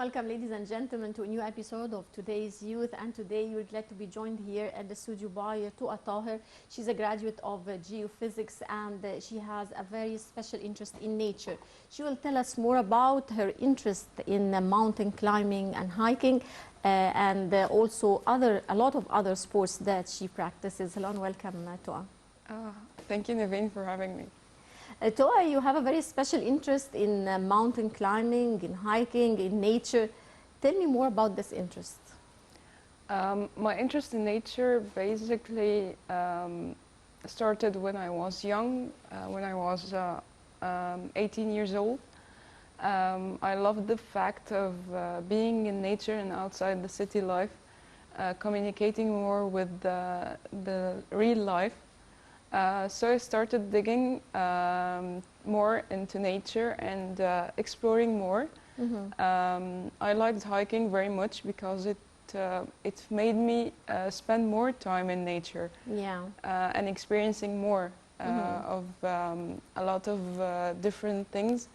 welcome, ladies and gentlemen, to a new episode of Today's Youth. And today we're glad to be joined here at the studio by Toqa Taher. She's a graduate of geophysics and she has a very special interest in nature. She will tell us more about her interest in mountain climbing and hiking and also a lot of other sports that she practices. Hello and welcome, Toqa. Thank you, Naveen, for having me. Toqa, you have a very special interest in mountain climbing, in hiking, in nature. Tell me more about this interest. My interest in nature basically started when I was young, when I was 18 years old. I loved the fact of being in nature and outside the city life, communicating more with the real life. So I started digging more into nature and exploring more. I liked hiking very much because it made me spend more time in nature and experiencing more of a lot of different things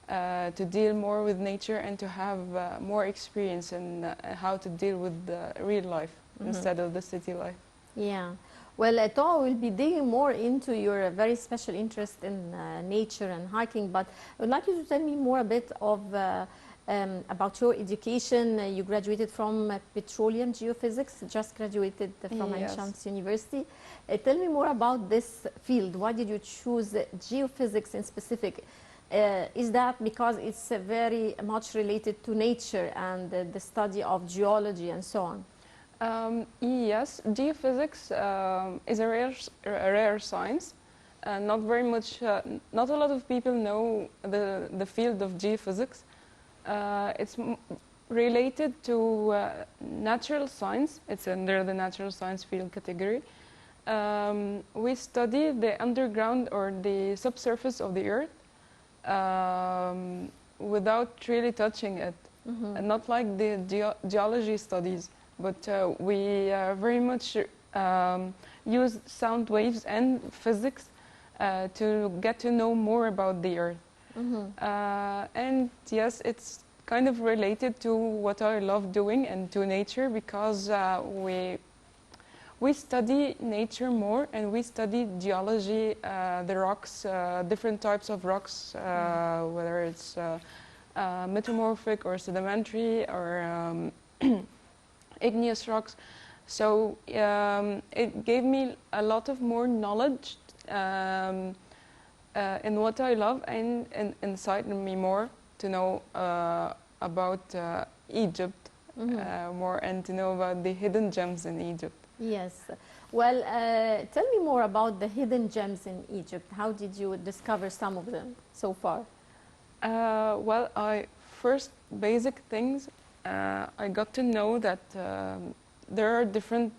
to deal more with nature and to have more experience in how to deal with the real life instead of the city life. Yeah. Well, Toqa will be digging more into your very special interest in nature and hiking, but I would like you to tell me more a bit of about your education. You graduated from petroleum geophysics, just graduated from Ain Shams University. Tell me more about this field. Why did you choose geophysics in specific? Is that because it's very much related to nature and the study of geology and so on? Yes, geophysics is a rare science. Not very much. Not a lot of people know the field of geophysics. It's related to natural science. It's under the natural science field category. We study the underground or the subsurface of the earth without really touching it, and not like the geology studies. But we very much use sound waves and physics to get to know more about the Earth. And yes, it's kind of related to what I love doing and to nature because we study nature more and we study geology, the rocks, different types of rocks, whether it's metamorphic or sedimentary or igneous rocks. So it gave me a lot of more knowledge in what I love and incited me more to know about Egypt more and to know about the hidden gems in Egypt. Yes. Well, tell me more about the hidden gems in Egypt. How did you discover some of them so far? Well, first basic things. I got to know that there are different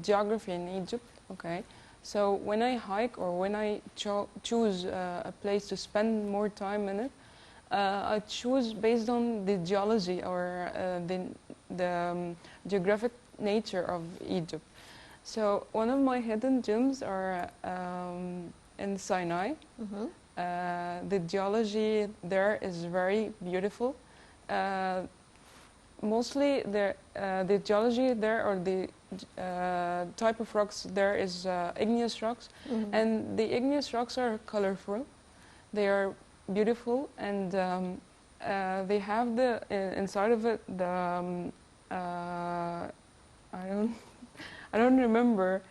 geography in Egypt. Okay, so when I hike or when I choose a place to spend more time in it, I choose based on the geology or the geographic nature of Egypt. So one of my hidden gems are in Sinai. The geology there is very beautiful. Mostly the geology there or the type of rocks there is igneous rocks, and the igneous rocks are colorful. They are beautiful, and they have the inside of it the I don't remember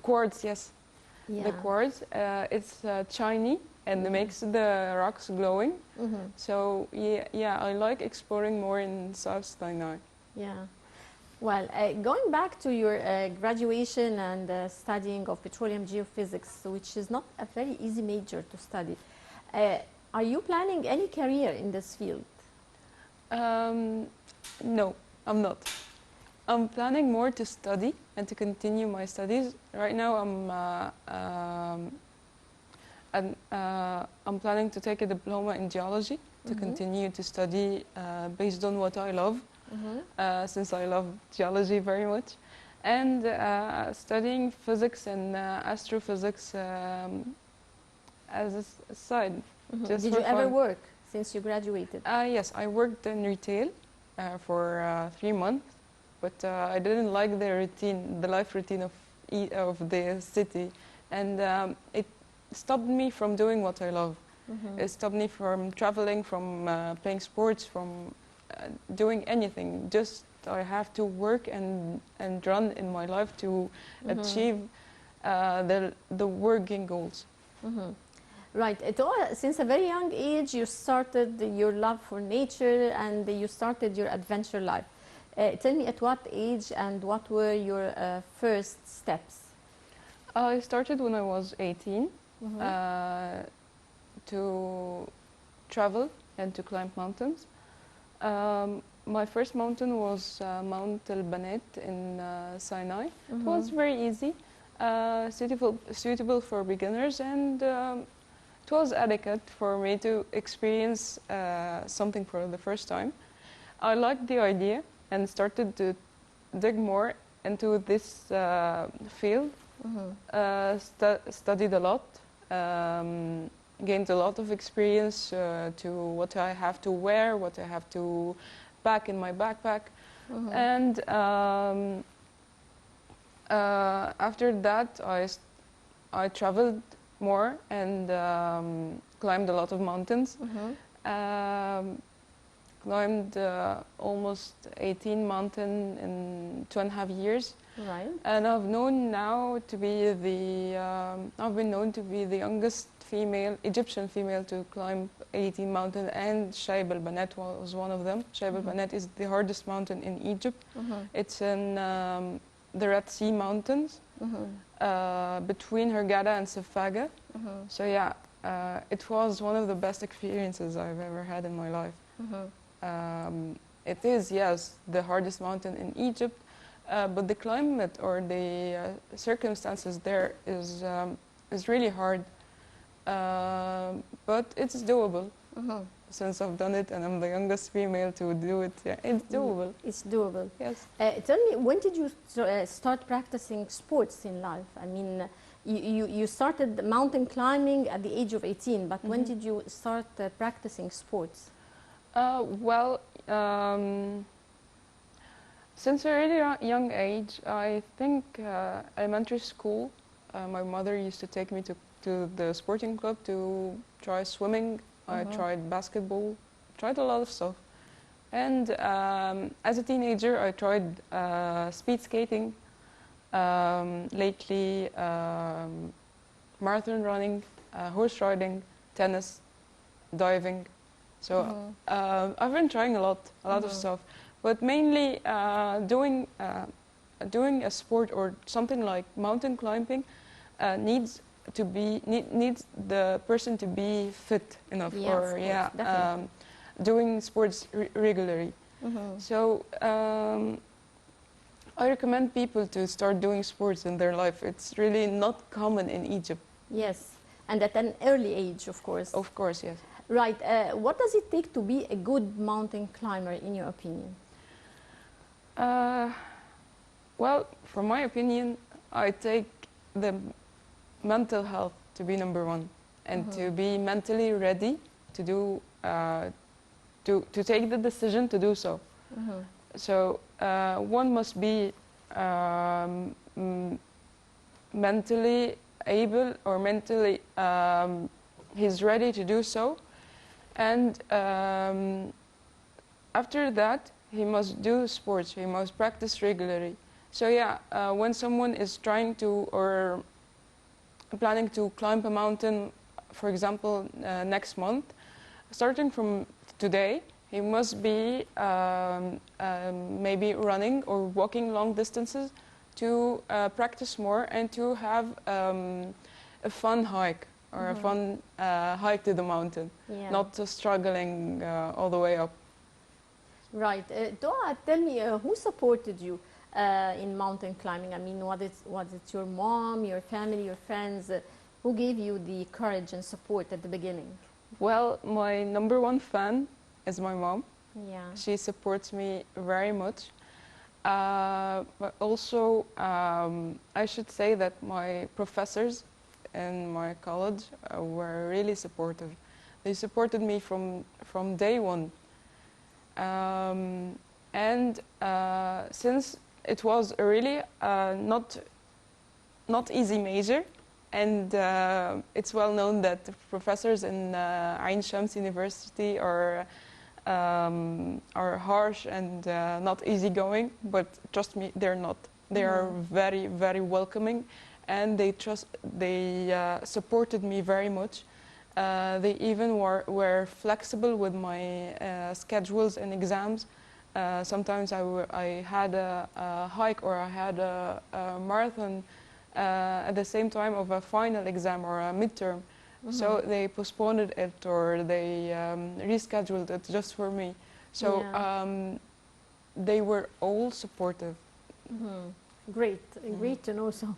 quartz. Yes, the quartz. It's shiny. And it makes the rocks glowing. So yeah, I like exploring more in South Sinai. Yeah. Well, going back to your graduation and studying of petroleum geophysics, which is not a very easy major to study, are you planning any career in this field? No, I'm not. I'm planning more to study and to continue my studies. Right now, I'm planning to take a diploma in geology to continue to study based on what I love, since I love geology very much, and studying physics and astrophysics as a side. Did you ever work since you graduated? Yes, I worked in retail for 3 months, but I didn't like the routine, the life routine of the city, and it stopped me from doing what I love. Mm-hmm. It stopped me from traveling, from playing sports, from doing anything. Just I have to work and run in my life to achieve the working goals. Mm-hmm. Right. Since a very young age, you started your love for nature and you started your adventure life. Tell me at what age and what were your first steps? I started when I was 18 Mm-hmm. to travel and to climb mountains. My first mountain was Mount El Banat in Sinai. It was very easy, suitable for beginners, and it was adequate for me to experience something for the first time. I liked the idea and started to dig more into this field. Studied a lot, gained a lot of experience to what I have to wear, what I have to pack in my backpack. And after that, I traveled more and climbed a lot of mountains. Climbed almost 18 mountains in 2.5 years. Right. And I've known now to be I've been known to be the youngest Egyptian female to climb 18 mountains, and Shaib al-Banat was one of them. Shaib al-Banat is the hardest mountain in Egypt. It's in the Red Sea Mountains, between Hurghada and Safaga. So yeah, it was one of the best experiences I've ever had in my life. It is, yes, the hardest mountain in Egypt, but the climate or the circumstances there is really hard, but it's doable. Since I've done it and I'm the youngest female to do it, yeah, it's doable. It's doable. Yes. Tell me, when did you start practicing sports in life? I mean, you started mountain climbing at the age of 18, but when did you start practicing sports? Well, since a really young age, I think elementary school, my mother used to take me to the sporting club to try swimming. I tried basketball, tried a lot of stuff. And as a teenager, I tried speed skating, lately marathon running, horse riding, tennis, diving. So I've been trying a lot of stuff, but mainly doing a sport or something like mountain climbing needs the person to be fit enough, Yes, or doing sports regularly. So I recommend people to start doing sports in their life. It's really not common in Egypt. Yes, and at an early age, of course. Of course, yes. Right. What does it take to be a good mountain climber, in your opinion? Well, from my opinion, I take the mental health to be number one, and to be mentally ready to do to take the decision to do so. So one must be mentally able, or mentally he's ready to do so, and after that he must do sports. He must practice regularly. So yeah, when someone is trying to or planning to climb a mountain, for example, next month, starting from today, he must be maybe running or walking long distances to practice more and to have a fun hike, or a fun hike to the mountain, not struggling all the way up. Right. Toqa, tell me, who supported you in mountain climbing? I mean, was it your mom, your family, your friends? Who gave you the courage and support at the beginning? Well, my number one fan is my mom. Yeah. She supports me very much. But also, I should say that my professors in my college were really supportive. They supported me from day one. And since it was a really not easy major, and it's well known that the professors in Ain Shams University are harsh and not easygoing, but trust me, they're not. They are very, very welcoming, and they supported me very much. They even were flexible with my schedules and exams. Sometimes I had a hike, or I had a marathon at the same time of a final exam or a midterm. So they postponed it, or they rescheduled it just for me. So they were all supportive. Great, great to know. So,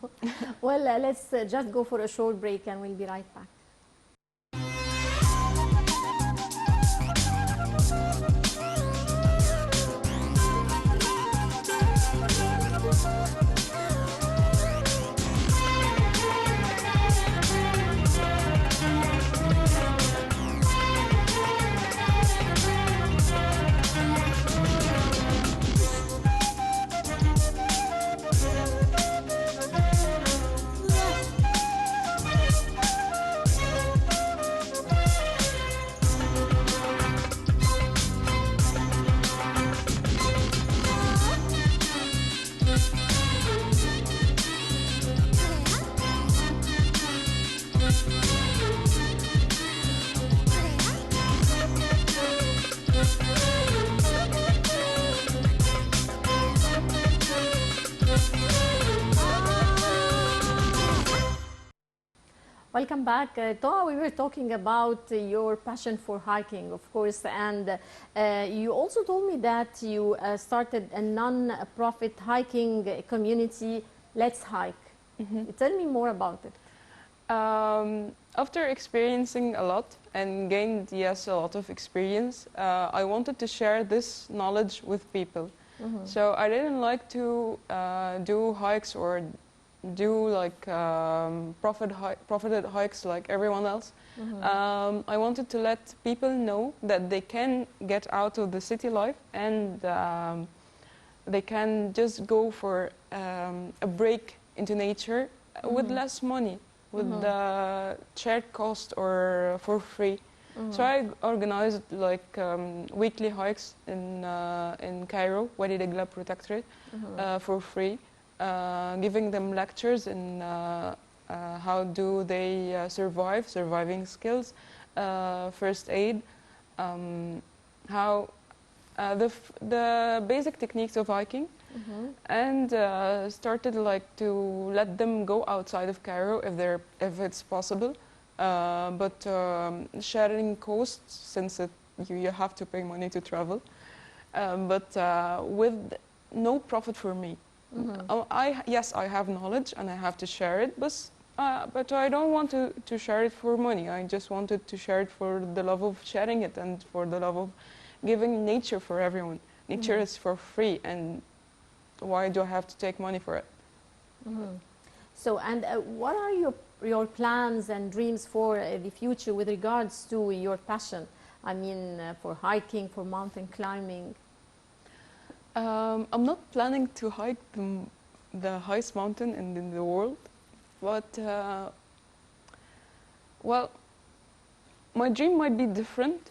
well, let's just go for a short break, and we'll be right back. Welcome back. Toqa, we were talking about your passion for hiking, of course, and you also told me that you started a non-profit hiking community, Let's Hike. Tell me more about it. After experiencing a lot and gained, yes, a lot of experience, I wanted to share this knowledge with people. So I didn't like to do hikes or do like profited hikes like everyone else. I wanted to let people know that they can get out of the city life, and they can just go for a break into nature with less money, with the shared cost or for free. So I organized like weekly hikes in Cairo, Wadi Degla Protectorate, for free. Giving them lectures in how do they surviving skills, first aid, how the basic techniques of hiking, and started like to let them go outside of Cairo if it's possible, but sharing costs, since you have to pay money to travel, but with no profit for me. Yes, I have knowledge and I have to share it, but I don't want to share it for money. I just wanted to share it for the love of sharing it and for the love of giving nature for everyone. Nature is for free, and why do I have to take money for it? So, and what are your plans and dreams for the future with regards to your passion? I mean, for hiking, for mountain climbing? I'm not planning to hike the highest mountain in the world, but well, my dream might be different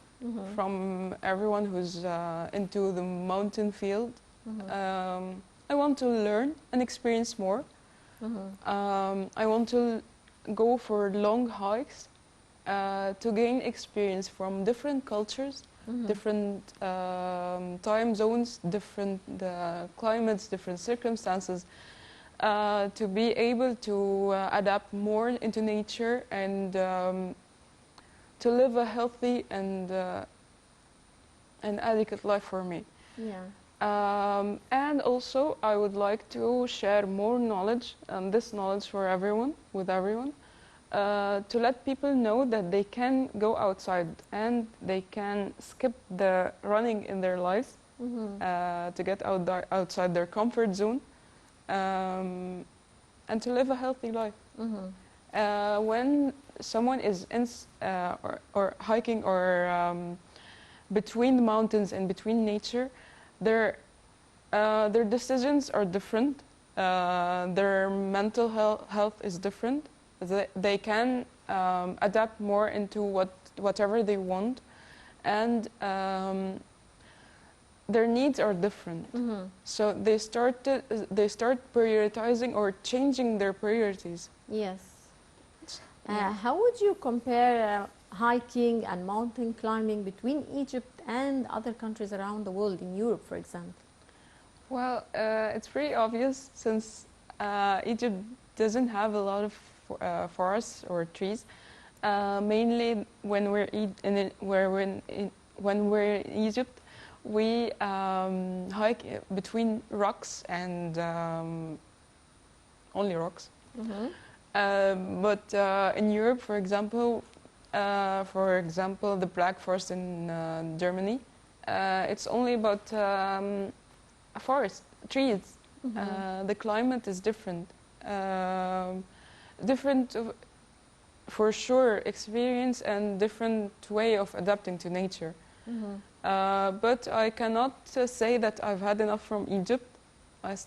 from everyone who's into the mountain field. I want to learn and experience more. I want to go for long hikes to gain experience from different cultures, different time zones, different climates, different circumstances, to be able to adapt more into nature and to live a healthy and adequate life for me. And also I would like to share more knowledge, this knowledge for everyone, with everyone, to let people know that they can go outside and they can skip the running in their lives, to get outside their comfort zone, and to live a healthy life. When someone is or hiking or between the mountains and between nature, their decisions are different. Their mental health is different. They can adapt more into whatever they want, and their needs are different. So they start prioritizing or changing their priorities. Yes. Yeah. How would you compare hiking and mountain climbing between Egypt and other countries around the world, in Europe, for example? Well, it's pretty obvious since Egypt doesn't have a lot of forests or trees. Mainly when when we're in Egypt, we hike between rocks and only rocks. But in Europe, for example, the Black Forest in Germany, it's only about a forest, trees. The climate is different. Different, for sure, experience and different way of adapting to nature. But I cannot say that I've had enough from Egypt. I'm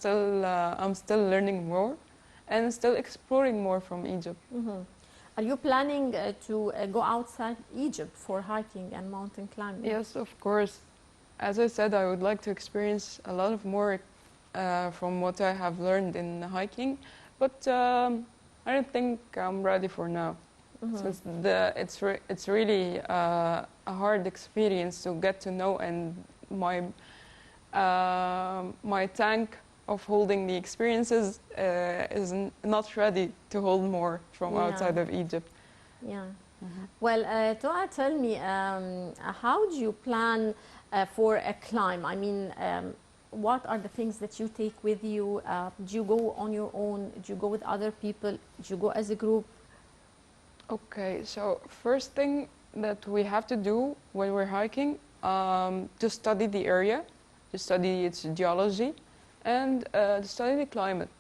still learning more and still exploring more from Egypt. Are you planning to go outside Egypt for hiking and mountain climbing? Yes, of course. As I said, I would like to experience a lot of more from what I have learned in hiking, but I don't think I'm ready for now. Since it's really a hard experience to get to know, and my tank of holding the experiences is not ready to hold more from outside of Egypt. Yeah. Well, Toqa, tell me, how do you plan for a climb? I mean, what are the things that you take with you? Do you go on your own? Do you go with other people? Do you go as a group? Okay, so first thing that we have to do when we're hiking, to study the area, to study its geology, and to study the climate.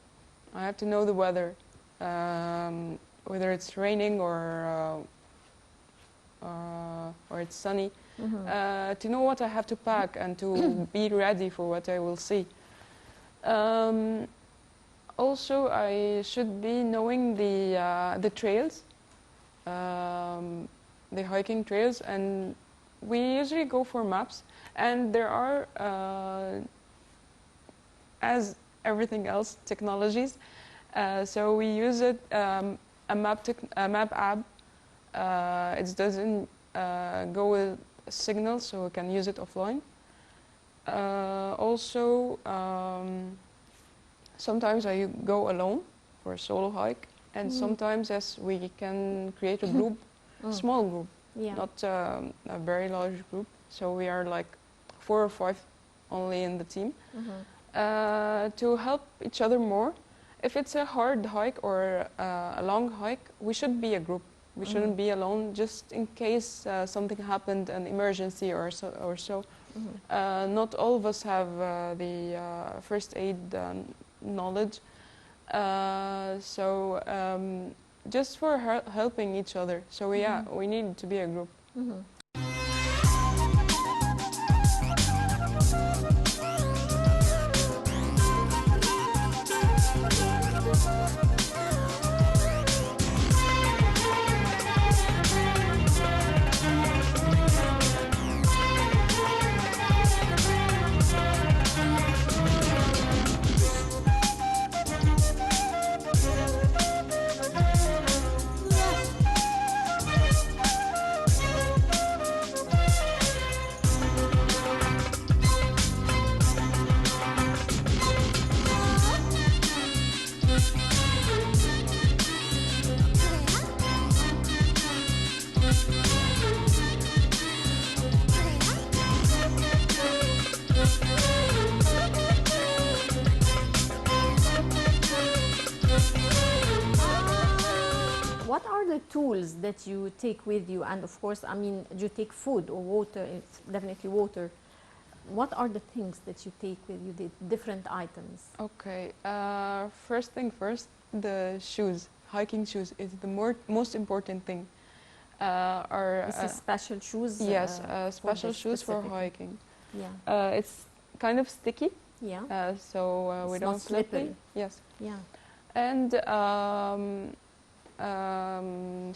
I have to know the weather, whether it's raining or it's sunny, to know what I have to pack and to be ready for what I will see. Also, I should be knowing the trails, the hiking trails, and we usually go for maps. And there are, as everything else, technologies. So we use it, a map app. It doesn't go with signal, so we can use it offline. Also, sometimes I go alone for a solo hike, and sometimes, yes, we can create a group, small group, not a very large group. So we are like 4 or 5 only in the team, to help each other more. If it's a hard hike or a long hike, we should be a group. We shouldn't be alone, just in case something happened, an emergency or so. Not all of us have the first aid knowledge, so just for helping each other. So yeah, we need to be a group. What are the tools that you take with you? And of course, I mean, do you take food or water? It's definitely water. What are the things that you take with you, the different items? Okay, first thing first, the shoes, hiking shoes is the most important thing. Our This is special shoes. yes, For special this shoes for specifically. hiking. Yeah. It's kind of sticky, Yeah. so we It's don't not slip slippery. it. Yes, Yeah. and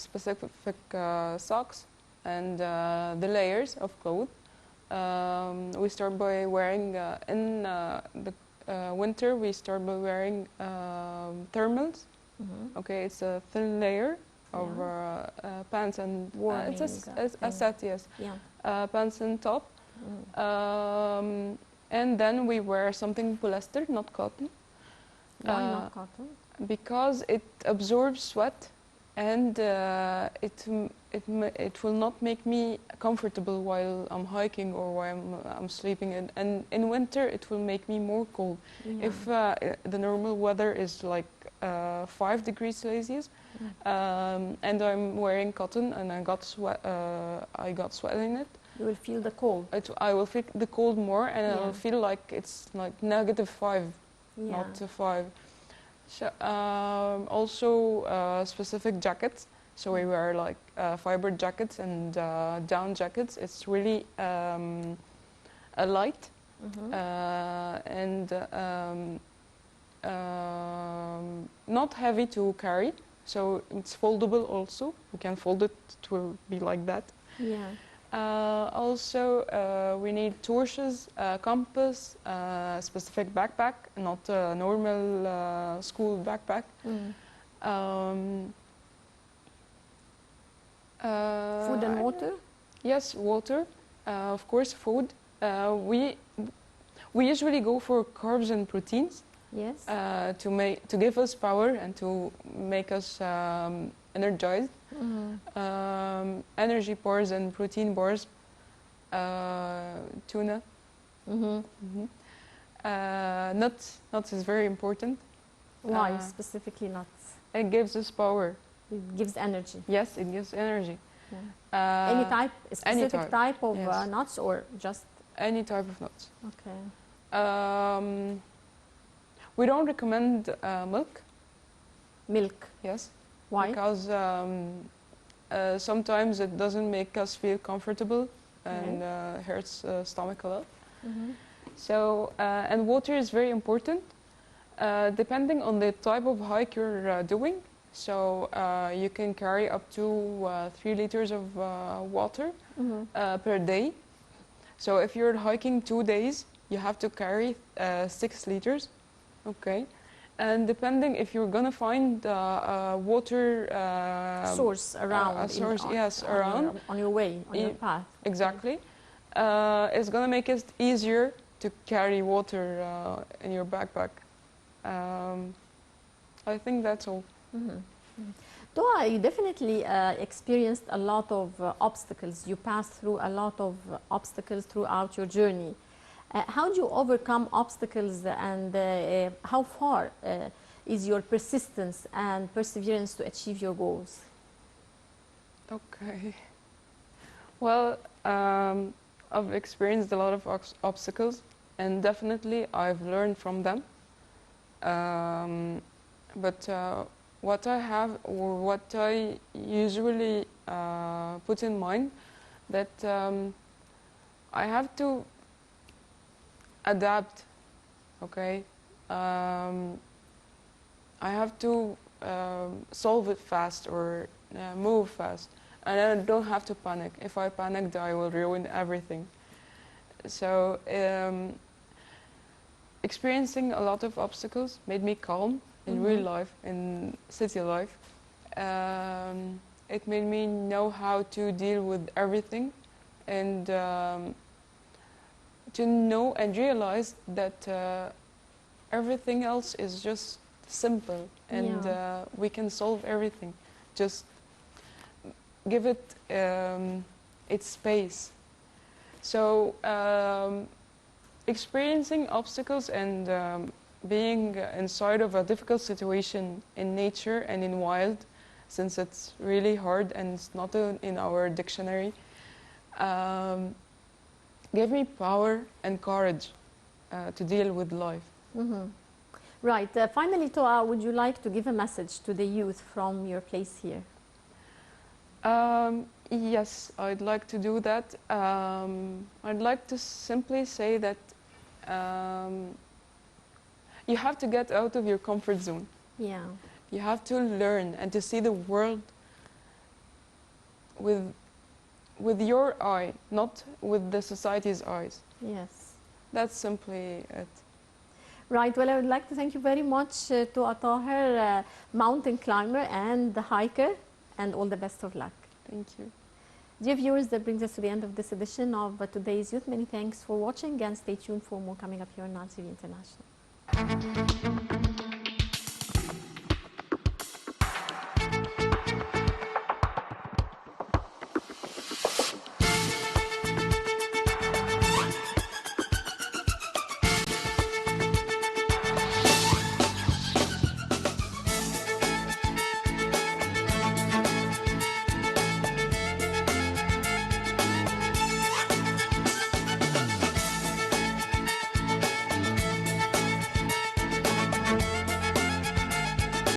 specific socks and the layers of clothes. We start by wearing in the winter. We start by wearing thermals. Mm-hmm. Okay, it's a thin layer of Yeah. pants and Warming. it's a thing. set, yes. Yeah. Pants and top. Mm. And then we wear something polyester, not cotton, Why not cotton? because it absorbs sweat and it will not make me comfortable while I'm hiking or while I'm sleeping. And in winter, it will make me more cold. Yeah. If the normal weather is like 5 degrees Celsius, and I'm wearing cotton and I got sweat in it, You will feel the cold. I will feel the cold more, and I Yeah. will feel like it's like -5, Yeah. not 5. So, also specific jackets. So we wear like fiber jackets and down jackets. It's really a light Mm-hmm. and not heavy to carry. So it's foldable also. You can fold it to be like that. Yeah. Also, we need torches, compass, specific backpack, not a normal school backpack. Mm. Food and water. Yes, water. Of course, food. We usually go for carbs and proteins Yes. to give us power and to make us energized. Mm-hmm. Energy bars and protein bars, tuna. Mm-hmm. Nuts is very important. Why specifically nuts? It gives us power. It gives energy. Yes, it gives energy. Yeah. Any type, a specific type of yes. nuts, or just Any type of nuts. okay? We don't recommend milk. Milk. Yes. Why? Because sometimes it doesn't make us feel comfortable and hurts stomach a lot. Mm-hmm. So and water is very important, depending on the type of hike you're doing. So you can carry up to 3 liters of water per day. So if you're hiking 2 days, you have to carry 6 liters. Okay. And depending if you're gonna find water Source around. a source, yes, on around on your way, on your path. exactly, it's gonna make it easier to carry water in your backpack. I think that's all. Mm-hmm. Toqa, you definitely experienced a lot of obstacles. You passed through a lot of obstacles throughout your journey. How do you overcome obstacles, and how far is your persistence and perseverance to achieve your goals? Okay. Well, I've experienced a lot of obstacles, and definitely I've learned from them. But what I have, or what I usually put in mind, that I have to adapt. Okay. I have to solve it fast or move fast, and I don't have to panic. If I panicked, I will ruin everything. So experiencing a lot of obstacles made me calm in real life, in city life. It made me know how to deal with everything, and to know and realize that everything else is just simple, and we can solve everything. Just give it its space. So experiencing obstacles and being inside of a difficult situation in nature and in wild, since it's really hard and it's not in our dictionary, gave me power and courage to deal with life. Mm-hmm. Right. Finally, Toa, would you like to give a message to the youth from your place here? Yes, I'd like to do that. I'd like to simply say that you have to get out of your comfort zone. Yeah. You have to learn and to see the world with your eye, not with the society's eyes. Yes. That's simply it. Right. Well, I would like to thank you very much to Taher, mountain climber and hiker, and all the best of luck. Thank you. Dear viewers, that brings us to the end of this edition of Today's Youth. Many thanks for watching, and stay tuned for more coming up here on Now TV International.